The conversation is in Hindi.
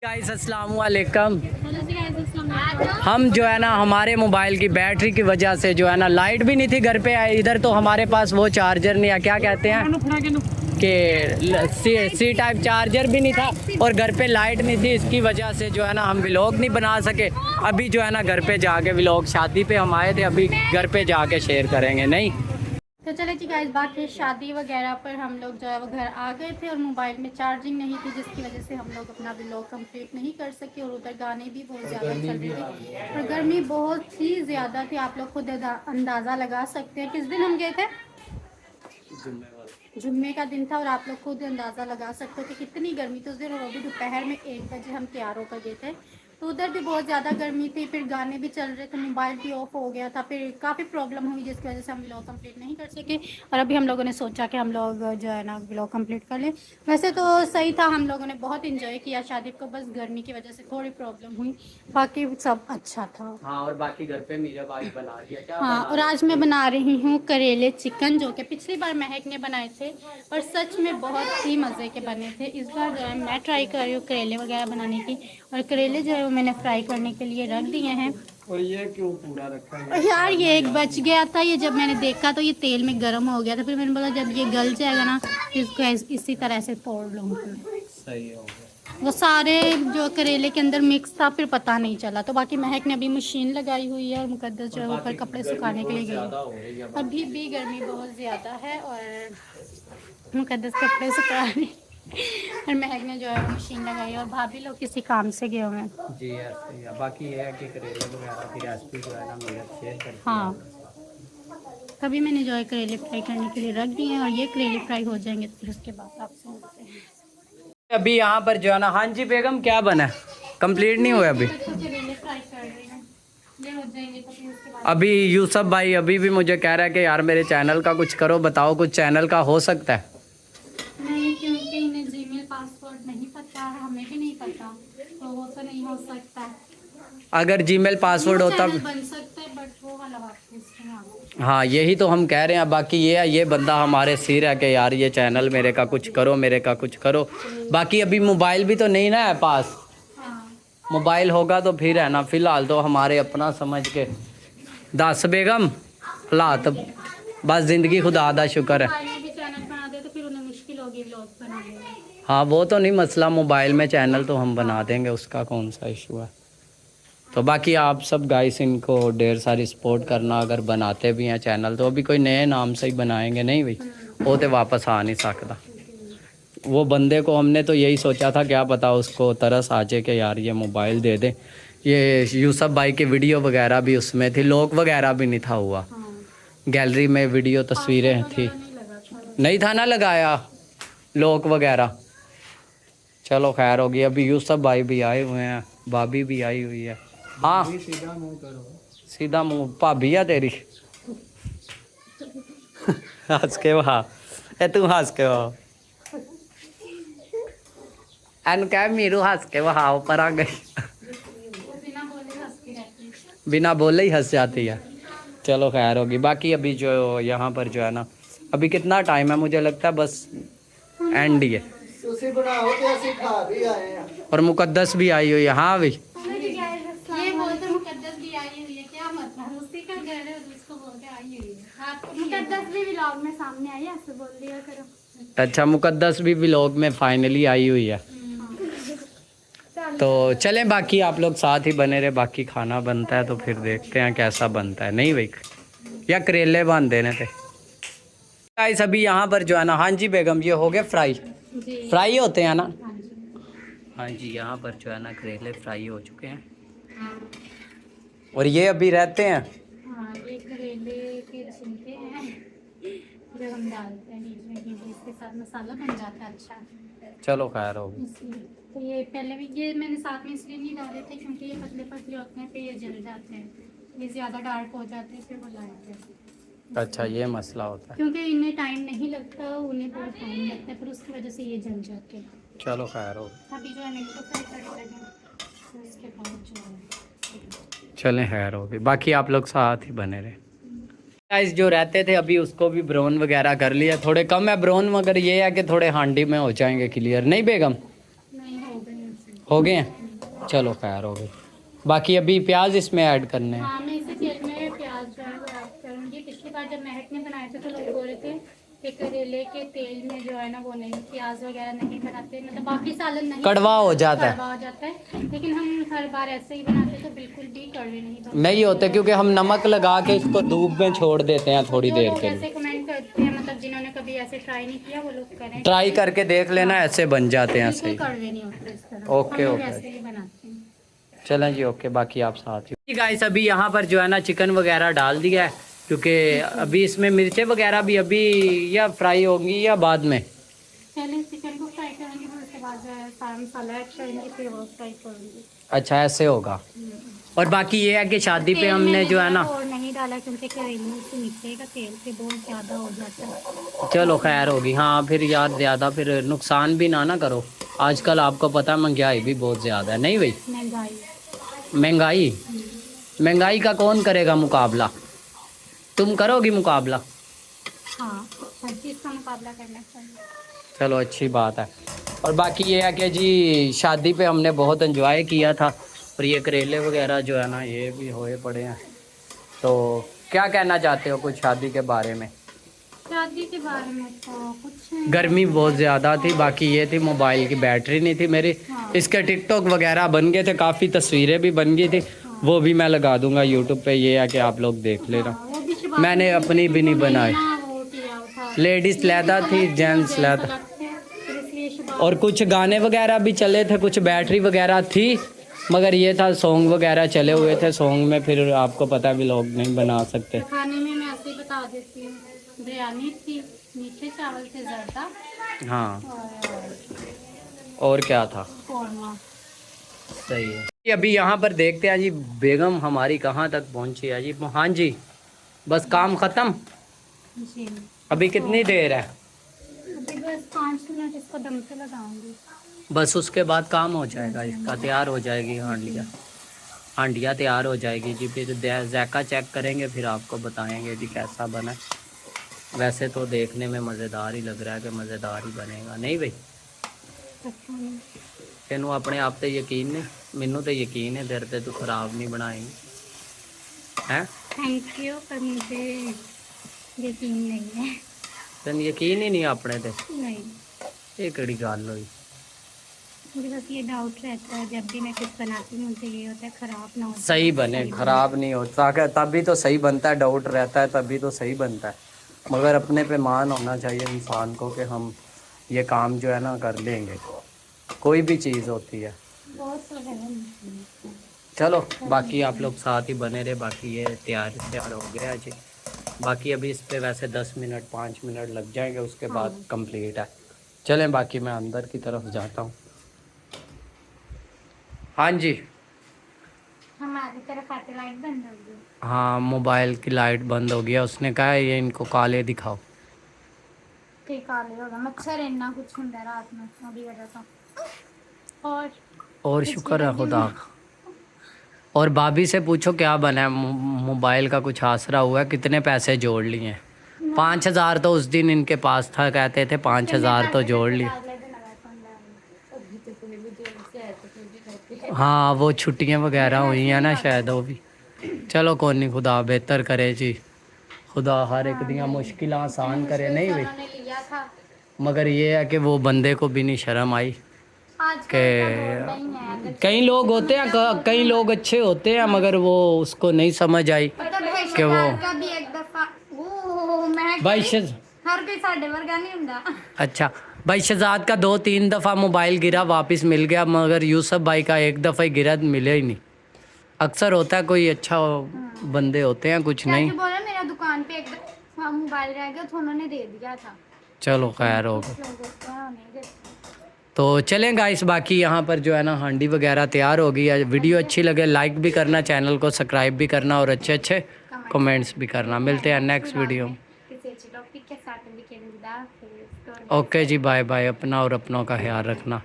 गाइस अस्सलाम वालेकुम। हम जो है ना हमारे मोबाइल की बैटरी की वजह से जो है ना लाइट भी नहीं थी घर पे आए इधर, तो हमारे पास वो चार्जर नहीं है, क्या कहते हैं कि सी टाइप चार्जर भी नहीं था और घर पे लाइट नहीं थी। इसकी वजह से जो है ना हम व्लॉग नहीं बना सके। अभी जो है ना घर पे जाके व्लॉग, शादी पे हम आए थे, अभी घर पे जाके शेयर करेंगे। नहीं तो चले जी गाइस, बात है शादी वगैरह पर। हम लोग जो है वो घर आ गए थे और मोबाइल में चार्जिंग नहीं थी, जिसकी वजह से हम लोग अपना व्लॉग कंप्लीट नहीं कर सके। और उधर गाने भी बहुत ज़्यादा चल रहे थे और गर्मी बहुत ही ज़्यादा थी। आप लोग खुद अंदाज़ा लगा सकते हैं। किस दिन हम गए थे? जुम्मे का दिन था और आप लोग खुद अंदाज़ा लगा सकते हो कि कितनी गर्मी थी उस दिन। और वो भी दोपहर में 1 बजे हम तैयार होकर गए थे, तो उधर भी बहुत ज़्यादा गर्मी थी। फिर गाने भी चल रहे थे, मोबाइल भी ऑफ हो गया था, फिर काफ़ी प्रॉब्लम हुई जिसकी वजह से हम व्लॉग कंप्लीट नहीं कर सके। और अभी हम लोगों ने सोचा कि हम लोग जो है ना व्लॉग कंप्लीट कर लें। वैसे तो सही था, हम लोगों ने बहुत इंजॉय किया शादी को, बस गर्मी की वजह से थोड़ी प्रॉब्लम हुई, बाकी सब अच्छा था। हाँ, और बाकी घर पे मेरा भाई बना दिया क्या हाँ, और आज मैं बना रही हूँ करेले चिकन, जो कि पिछली बार महक ने बनाए थे और सच में बहुत ही मज़े के बने थे। इस बार जो है मैं ट्राई कर रही हूँ करेले वगैरह बनाने की। और करेले जो है वो मैंने फ्राई करने के लिए रख दिए हैं। और ये क्यों पूरा रखा है यार ये एक बच गया था, ये जब मैंने देखा तो ये तेल में गर्म हो गया था। फिर मैंने बोला जब ये गल जाएगा ना इसको इसी तरह से तोड़ लूँगी। सही हो गया। वो सारे जो करेले के अंदर मिक्स था, फिर पता नहीं चला। तो बाकी महक ने अभी मशीन लगाई हुई है और मुकद्दस जो है ऊपर कपड़े सुखाने के लिए गई है। अभी भी गर्मी बहुत ज़्यादा है और मुकद्दस कपड़े सुखा रही और महक ने जो है वो मशीन लगाई है और भाभी लोग किसी काम से गए हुए हैं। जी ऐसे ही है। बाकी ये है कि करेले वगैरह की रेसिपी जो है ना मेरे शेयर करती हाँ, तभी मैंने जो है करेले फ्राई करने के लिए रख दिए हैं और ये करेले फ्राई हो जाएंगे तो फिर उसके बाद आपसे मिलते हैं। अभी यहाँ पर जो है ना, हाँ जी बेगम क्या बना है? कंप्लीट नहीं हुआ अभी। करेले फ्राई कर रही हूँ, ये हो जाएंगे तो फिर उसके बाद। अभी यूसुफ भाई अभी भी मुझे कह रहा है कि यार मेरे चैनल का कुछ करो, बताओ कुछ चैनल का हो सकता है। नहीं, क्योंकि इन्हें जीमेल पासवर्ड नहीं पता है, हमें भी नहीं पता, तो वो तो नहीं हो सकता। अगर जीमेल पासवर्ड होता बन सकता है बट वो वाला बात। हाँ यही तो हम कह रहे हैं। बाकी ये है, ये बंदा हमारे सिर है कि यार ये चैनल मेरे का कुछ करो, मेरे का कुछ करो। बाकी अभी मोबाइल भी तो नहीं ना है पास। मोबाइल होगा तो फिर है ना, फिलहाल तो हमारे अपना समझ के 10 बेगम हालात, बस ज़िंदगी खुदा दा शुक्र है। चैनल बना दे तो फिर उन्हें मुश्किल होगी व्लॉग बनाने। हाँ वो तो नहीं मसला, मोबाइल में चैनल तो हम बना देंगे, उसका कौन सा इशू है। तो बाकी आप सब गाइस इनको ढेर सारी सपोर्ट करना। अगर बनाते भी हैं चैनल तो अभी कोई नए नाम से ही बनाएंगे, नहीं भाई वो तो वापस आ नहीं सकता। वो बंदे को हमने तो यही सोचा था, क्या पता उसको तरस आ जाए कि यार ये मोबाइल दे दे। ये यूसुफ भाई की वीडियो वगैरह भी उसमें थी, लॉक वगैरह भी नहीं था हुआ, गैलरी में वीडियो तस्वीरें थी, नहीं था ना लगाया लॉक वगैरह। चलो खैर होगी। अभी यूसुफ भाई भी आए हुए हैं, भाभी भी आई हुई है। हाँ सीधा मुंह करो, सीधा मुंह। भाभी है तेरी हंस के वहा ए तू हंस के वहा एन कह मीरू हंस के वहा ऊपर आ गई बिना बोले ही हंस जाती है। चलो खैर होगी। बाकी अभी जो यहाँ पर जो है ना, अभी कितना टाइम है, मुझे लगता है बस एंड ही है। और मुकद्दस भी आई हुई है। हाँ भाई ये बोलते मुकद्दस भी आई हुई है, क्या मतलब उसी का घर है उसको बोलते आई हुई है। मुकद्दस भी व्लॉग में सामने आई है, ऐसे बोल दिया करो। अच्छा, मुकद्दस भी व्लॉग में फाइनली आई हुई है। तो चलें, बाकी आप लोग साथ ही बने रहे। बाकी खाना बनता है तो फिर देखते हैं कैसा बनता है। नहीं भाई या करेले बांध देने थे गाइस। अभी यहाँ पर जो है ना, हाँ जी बेगम ये हो गए फ्राई। फ्राई होते हैं ना? हाँ जी, यहाँ पर जो है ना करेले फ्राई हो चुके हैं और ये अभी रहते हैं। हाँ, ये करेले के छिलके हैं जब हम डालते हैं बीच में, क्योंकि इसके साथ मसाला बन जाता है अच्छा। चलो खैर होगी। इसलिए तो ये पहले भी ये मैंने साथ में इसलिए नहीं डाले थे क्योंकि ये पतले पतले होते हैं, फिर ये जल जाते हैं, ये ज़्यादा डार्क हो जाते हैं, फिर वो लाते हैं। अच्छा ये मसला होता है। क्योंकि इन्हें टाइम नहीं लगता, उन्हें थोड़ा टाइम लगता है, फिर उसकी वजह से ये जल जाते हैं। चलो खैर होगी। अभी जो है मेरे को फ्राई कर लगे, फिर उसके बाद जो है चलें खैर होगी। बाकी आप लोग साथ ही बने रहे गाइस। जो रहते थे अभी उसको भी ब्राउन वगैरह कर लिया, थोड़े कम है ब्राउन, मगर ये है कि थोड़े हांडी में हो जाएंगे क्लियर। नहीं बेगम नहीं हो गए, हो गए हैं, चलो खैर हो गई। बाकी अभी प्याज इसमें ऐड करने हैं। हाँ, मैं इसी तेल में प्याज जो है वो ऐड करूँगी। पिछली बार जब महक ने बनाए थे तो लोग बोल रहे थे कि करेले के तेल में जो है ना वो नहीं, प्याज वगैरह नहीं बनाते, मतलब बाकी सालन नहीं, कड़वा हो जाता है। कड़वा हो जाता है। लेकिन हम हर बार ऐसे ही बनाते हैं तो बिल्कुल भी कड़वे नहीं बनते। नहीं होते, क्योंकि हम नमक लगा के इसको धूप में छोड़ देते हैं थोड़ी जो देर लोग के ऐसे लिए। कमेंट करते हैं, मतलब जिन्होंने कभी ऐसे ट्राई नहीं किया वो लोग करें, ट्राई करके देख लेना, ऐसे बन जाते हैं बिल्कुल सही। कड़वे नहीं होते इस तरह। ओके, हम लोग ओके। ऐसे ही बनाते हैं। चलें जी, ओके। बाकी आप साथ ही गाइस, अभी यहाँ पर जो है ना चिकन वगैरह डाल दिया है, क्योंकि अभी इसमें मिर्चें वगैरह भी अभी या फ्राई होंगी या बाद में। पहले चिकन को फ्राई करूँगी, फिर उसके बाद जो है सारा मसाला ऐड करूँगी, फिर वो फ्राई करूँगी। अच्छा, ऐसे होगा। और बाकी ये है कि शादी पे तेल हमने मैंने जो है ना, और नहीं डाला क्योंकि करेले में से निकलेगा तेल, से बहुत ज़्यादा हो जाता है। चलो खैर होगी। हाँ फिर यार, ज़्यादा फिर नुकसान भी ना करो। आजकल आपको पता है महंगाई भी बहुत ज़्यादा है, नहीं भाई? महंगाई। महंगाई, महंगाई का कौन करेगा मुकाबला? तुम करोगी मुकाबला? हाँ, हर चीज़ का मुकाबला करना चाहिए। चलो अच्छी बात है। और बाकी ये है कि जी शादी पे हमने बहुत एंजॉय किया था, और ये करेले वगैरह जो है ना ये भी होए पड़े हैं। तो क्या कहना चाहते हो कुछ शादी के बारे में? शादी के बारे में तो कुछ नहीं। गर्मी बहुत ज़्यादा थी, बाकी ये थी मोबाइल की बैटरी नहीं थी मेरी। हाँ। इसके टिकटॉक वगैरह बन गए थे, काफ़ी तस्वीरें भी बन गई थी। हाँ। वो भी मैं लगा दूंगा यूट्यूब पे, ये है कि आप लोग देख लेना। हाँ, वो भी शिवा मैंने अपनी भी नहीं बनाई। ना वो किया था। लेडीज़ लहदा थी, जेंट्स लहदा। फिर इसलिए शिवा और कुछ गाने वगैरह भी चले थे, कुछ बैटरी वगैरह थी, मगर ये था सॉन्ग वगैरह चले हुए थे। सॉन्ग में फिर आपको पता है व्लॉग नहीं बना सकते। खाने में मैं ऐसे ही बता देती हूँ। बिरयानी थी, मीठे चावल थे ज़्यादा, हाँ, और और क्या था? कौरमा। सही है। अभी यहाँ पर देखते हैं जी बेगम हमारी कहाँ तक पहुँची है जी। हाँ जी, बस काम ख़त्म। जी, अभी कितनी देर है? अभी बस 5 मिनट इसको दम पे लगाऊंगी। बस उसके बाद काम हो जाएगा इसका, तैयार हो जाएगी हांडिया। हांडिया तैयार हो जाएगी जी, फिर जायका चेक करेंगे, फिर आपको बताएंगे जी कैसा बना। वैसे तो देखने में मज़ेदार ही लग रहा है कि मज़ेदार ही बनेगा, नहीं भाई? अच्छा नहीं। तेनों अपने आप ते यकीन नहीं? मैनू तो यकीन है तेरे ते, तू खराब नहीं बनाएगी है। थैंक यू, पर मुझे यकीन नहीं है। तेन यकीन ही नहीं अपने ते? नहीं, ये केड़ी गल हुई? मुझे बस ये डाउट रहता है जब भी मैं कुछ बनाती हूँ, मुझे ये होता है खराब ना हो जाए। सही बने, खराब नहीं होता, तभी तो सही बनता है। डाउट रहता है तभी तो सही बनता है। मगर अपने पे मान होना चाहिए इंसान को कि हम ये काम जो है ना कर लेंगे, कोई भी चीज़ होती है। बहुत तो है। चलो बाकी आप लोग साथ ही बने रहे। बाकी ये तैयार हो गया जी। बाकी अभी इस पे वैसे 10 मिनट 5 मिनट लग जाएंगे, उसके बाद कंप्लीट है। चलें, बाकी मैं अंदर की तरफ जाता हूँ। हाँ जी, हमारी तरफ आते लाइट बंद हो गई। हाँ मोबाइल की लाइट बंद हो गया। उसने कहा है ये इनको काले दिखाओ। ठीक काले होगा, मच्छर इतना कुछ ਹੁੰਦਾ रात में अभी वजह से। और शुक्र है खुदा का। और भाभी से पूछो क्या बना है, मोबाइल का कुछ आसरा हुआ है? कितने पैसे जोड़ लिए हैं? 5,000 तो उस दिन इनके पास था, कहते थे 5,000 तो जोड़ लिए। हाँ वो छुट्टियां वगैरह हुई हैं ना शायद, वो भी। चलो कौन नहीं, खुदा बेहतर करे जी। खुदा हर एक दियाँ मुश्किल आसान करे, नहीं भाई? लिया था। मगर ये है कि वो बंदे को भी नहीं शर्म आई आजकल कि इतना दौड़ नहीं है। अगर कई लोग होते हैं, कई लोग अच्छे होते हैं, मगर वो उसको नहीं समझ आई कि वो का भी एक दफा मैं भाई हर कोई साडे वर्गा नहीं हुंदा। अच्छा भाई शहजाद का 2-3 दफ़ा मोबाइल गिरा, वापस मिल गया, मगर यूसुफ भाई का एक दफ़ा ही गिरा, मिले ही नहीं। अक्सर होता है, कोई अच्छा बंदे होते हैं, कुछ नहीं। बोला मेरा दुकान पे एक दफा मोबाइल रह गया तो उन्होंने दे दिया था। चलो खैर हो गया। तो चलें गाइस, बाकी यहाँ पर जो है ना हांडी वगैरह तैयार हो गई है। वीडियो अच्छी लगे लाइक भी करना, चैनल को सब्सक्राइब भी करना, और अच्छे अच्छे कमेंट्स भी करना। मिलते हैं नेक्स्ट वीडियो में। ओके जी, बाय बाय। अपना और अपनों का ख्याल रखना।